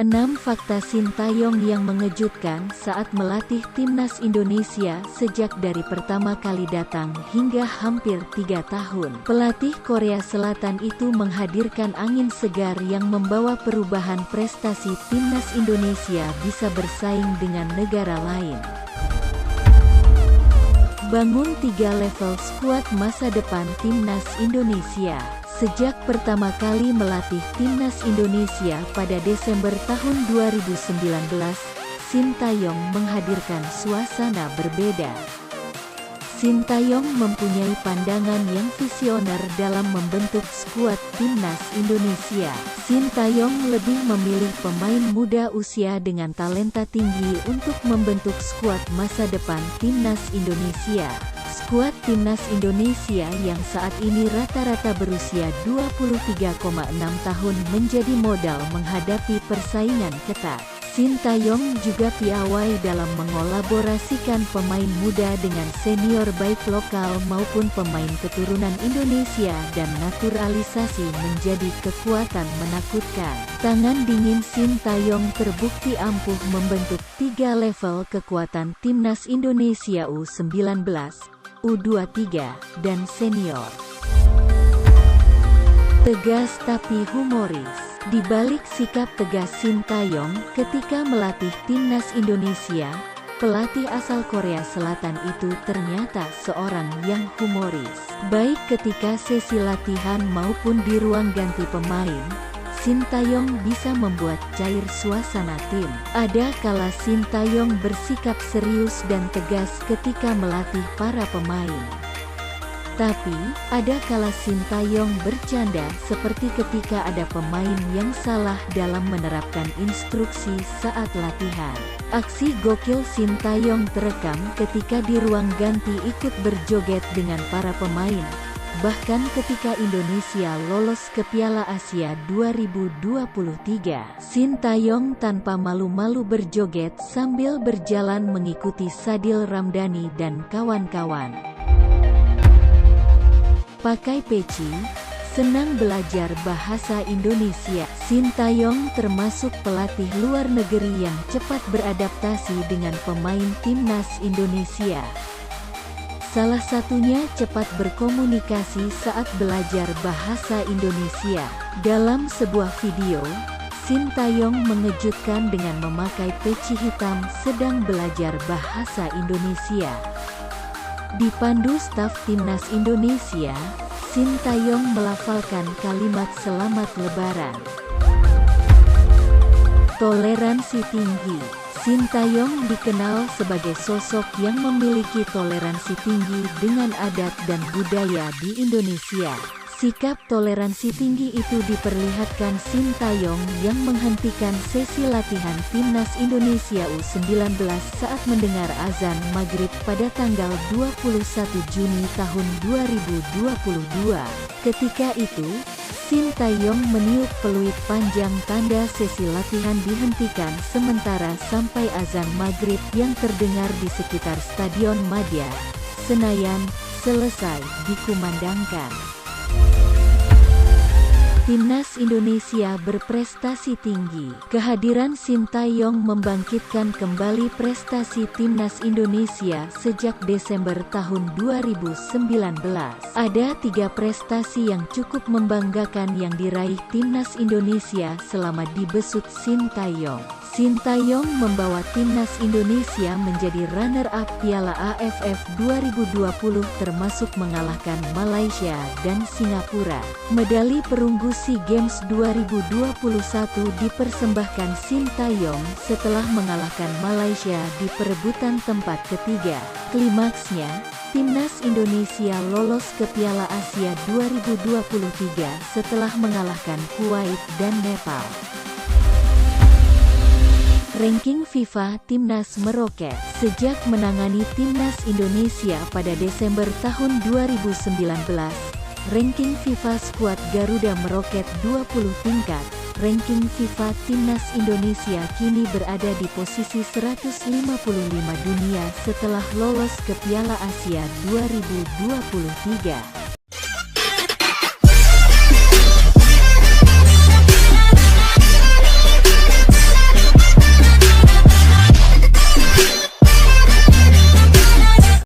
6 fakta Sintayong yang mengejutkan saat melatih timnas Indonesia sejak dari pertama kali datang hingga hampir 3 tahun. Pelatih Korea Selatan itu menghadirkan angin segar yang membawa perubahan prestasi timnas Indonesia bisa bersaing dengan negara lain. Bangun 3 level skuad masa depan timnas Indonesia. Sejak pertama kali melatih timnas Indonesia pada Desember tahun 2019, Sintayong menghadirkan suasana berbeda. Sintayong mempunyai pandangan yang visioner dalam membentuk skuad timnas Indonesia. Sintayong lebih memilih pemain muda usia dengan talenta tinggi untuk membentuk skuad masa depan timnas Indonesia. Skuad timnas Indonesia yang saat ini rata-rata berusia 23,6 tahun menjadi modal menghadapi persaingan ketat. Sintayong juga piawai dalam mengolaborasikan pemain muda dengan senior baik lokal maupun pemain keturunan Indonesia dan naturalisasi menjadi kekuatan menakutkan. Tangan dingin Sintayong terbukti ampuh membentuk 3 level kekuatan timnas Indonesia U19, U23, dan senior. Tegas tapi humoris. Di balik sikap tegas Sintayong ketika melatih timnas Indonesia, pelatih asal Korea Selatan itu ternyata seorang yang humoris. Baik ketika sesi latihan maupun di ruang ganti pemain, Sintayong bisa membuat cair suasana tim. Ada kala Sintayong bersikap serius dan tegas ketika melatih para pemain. Tapi, ada kala Sintayong bercanda seperti ketika ada pemain yang salah dalam menerapkan instruksi saat latihan. Aksi gokil Sintayong terekam ketika di ruang ganti ikut berjoget dengan para pemain. Bahkan ketika Indonesia lolos ke Piala Asia 2023, Sintayong tanpa malu-malu berjoget sambil berjalan mengikuti Sadil Ramdhani dan kawan-kawan. Pakai peci, senang belajar bahasa Indonesia. Sintayong termasuk pelatih luar negeri yang cepat beradaptasi dengan pemain timnas Indonesia. Salah satunya cepat berkomunikasi saat belajar bahasa Indonesia. Dalam sebuah video, Sintayong mengejutkan dengan memakai peci hitam sedang belajar bahasa Indonesia. Dipandu staf timnas Indonesia, Sintayong melafalkan kalimat selamat lebaran. Toleransi tinggi. Sintayong dikenal sebagai sosok yang memiliki toleransi tinggi dengan adat dan budaya di Indonesia. Sikap toleransi tinggi itu diperlihatkan Sintayong yang menghentikan sesi latihan timnas Indonesia U19 saat mendengar azan maghrib pada tanggal 21 Juni tahun 2022. Ketika itu, Sintayong meniup peluit panjang tanda sesi latihan dihentikan sementara sampai azan maghrib yang terdengar di sekitar Stadion Madia, Senayan, selesai dikumandangkan. Timnas Indonesia berprestasi tinggi. Kehadiran Sintayong membangkitkan kembali prestasi timnas Indonesia sejak Desember tahun 2019. Ada 3 prestasi yang cukup membanggakan yang diraih timnas Indonesia selama dibesut Sintayong. Sintayong membawa timnas Indonesia menjadi runner-up Piala AFF 2020 termasuk mengalahkan Malaysia dan Singapura. Medali perunggu SEA Games 2021 dipersembahkan Sintayong setelah mengalahkan Malaysia di perebutan tempat ketiga. Klimaksnya, timnas Indonesia lolos ke Piala Asia 2023 setelah mengalahkan Kuwait dan Nepal. Ranking FIFA Timnas meroket. Sejak menangani timnas Indonesia pada Desember tahun 2019, ranking FIFA skuad Garuda meroket 20 tingkat. Ranking FIFA Timnas Indonesia kini berada di posisi 155 dunia setelah lolos ke Piala Asia 2023.